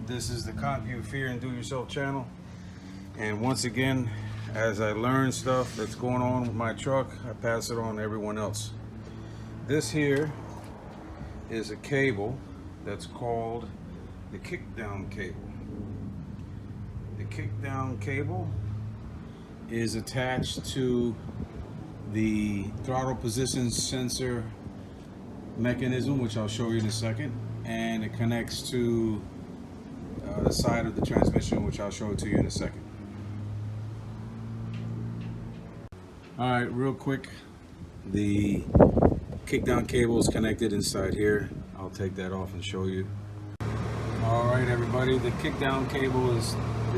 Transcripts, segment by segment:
This is the Conquer Fear and Do Yourself channel. And once again, as I learn stuff that's going on with my truck, I pass it on to everyone else. This here is a cable that's called the kickdown cable. The kickdown cable is attached to the throttle position sensor mechanism, which I'll show you in a second, and it connects to the side of the transmission, which I'll show it to you in a second. Alright, real quick, the kickdown cable is connected inside here. I'll take that off and show you. Alright everybody, the kickdown cable is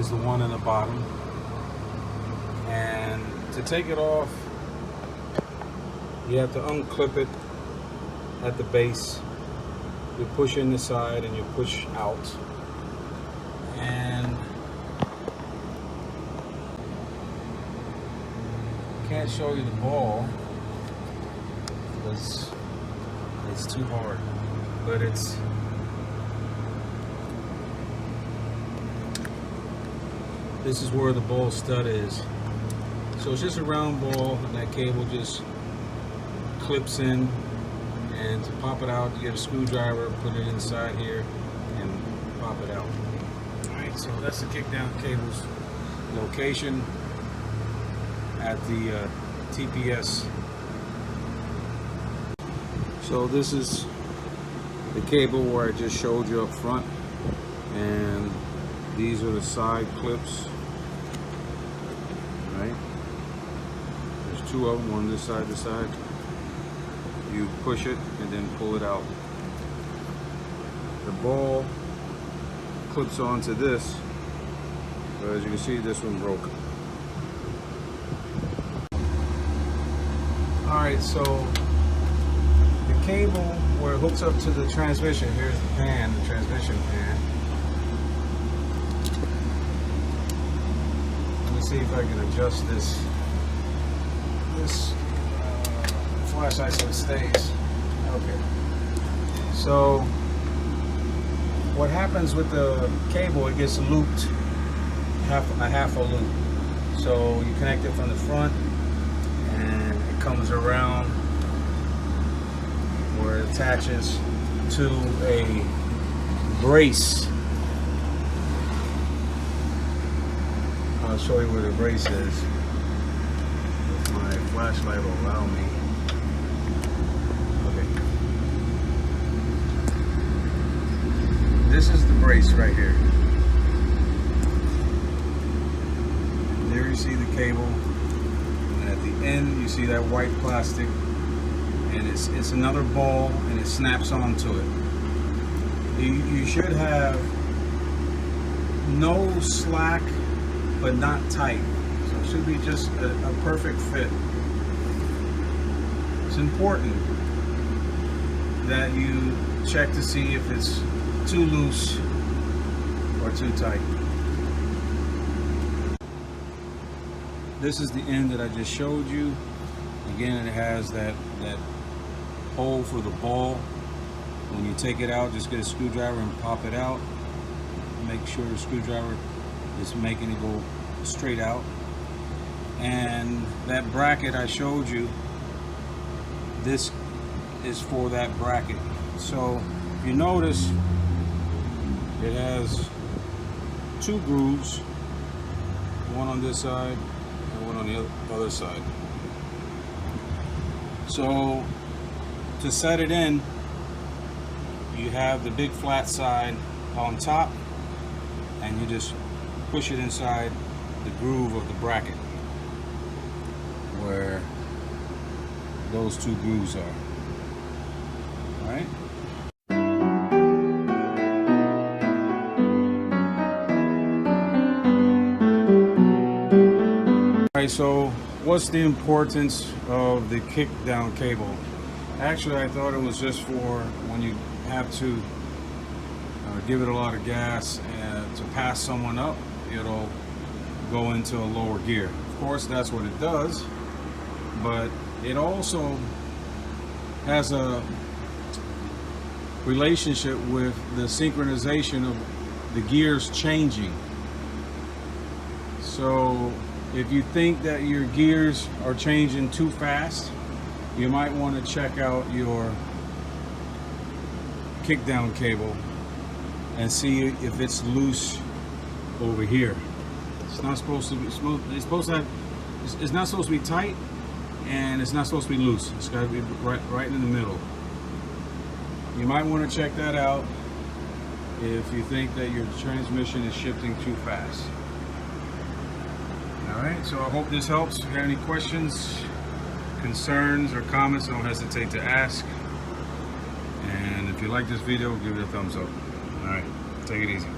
the one in the bottom, and to take it off you have to unclip it at the base. You push in the side and you push out, and can't show you the ball because it's too hard, but this is where the ball stud is. So it's just a round ball, and that cable just clips in, and to pop it out you get a screwdriver, put it inside here and pop it out. Alright, so that's the kickdown cable's location at the TPS. So this is the cable where I just showed you up front, and these are the side clips. Right, there's two of them, one this side. You push it and then pull it out. The ball clips onto this, but as you can see, this one broke. Alright, so the cable where it hooks up to the transmission, here's the pan, the transmission pan. Let me see if I can adjust this flashlight so it stays. Okay. So what happens with the cable, it gets looped, half a loop. So you connect it from the front and it comes around where it attaches to a brace. I'll show you where the brace is if my flashlight will allow me. Okay. This is the brace right here. There you see the cable, and at the end you see that white plastic, and it's another ball, and it snaps onto it. You should have no slack but not tight, so it should be just a perfect fit. It's important that you check to see if it's too loose or too tight. This is the end that I just showed you. Again, it has that hole for the ball. When you take it out, just get a screwdriver and pop it out. Make sure the screwdriver is making it go straight out. And that bracket I showed you, this is for that bracket. So if you notice, it has two grooves, one on this side and one on the other side. So to set it in, you have the big flat side on top, and you just push it inside the groove of the bracket where those two grooves are. All right. Alright, so what's the importance of the kickdown cable? Actually, I thought it was just for when you have to give it a lot of gas and to pass someone up, it'll go into a lower gear. Of course, that's what it does, but it also has a relationship with the synchronization of the gears changing. So if you think that your gears are changing too fast, you might want to check out your kickdown cable and see if it's loose over here. It's not supposed to be. It's supposed to have. It's not supposed to be tight, and it's not supposed to be loose. It's got to be right in the middle. You might want to check that out if you think that your transmission is shifting too fast. Alright, so I hope this helps. If you have any questions, concerns, or comments, don't hesitate to ask. And if you like this video, give it a thumbs up. Alright, take it easy.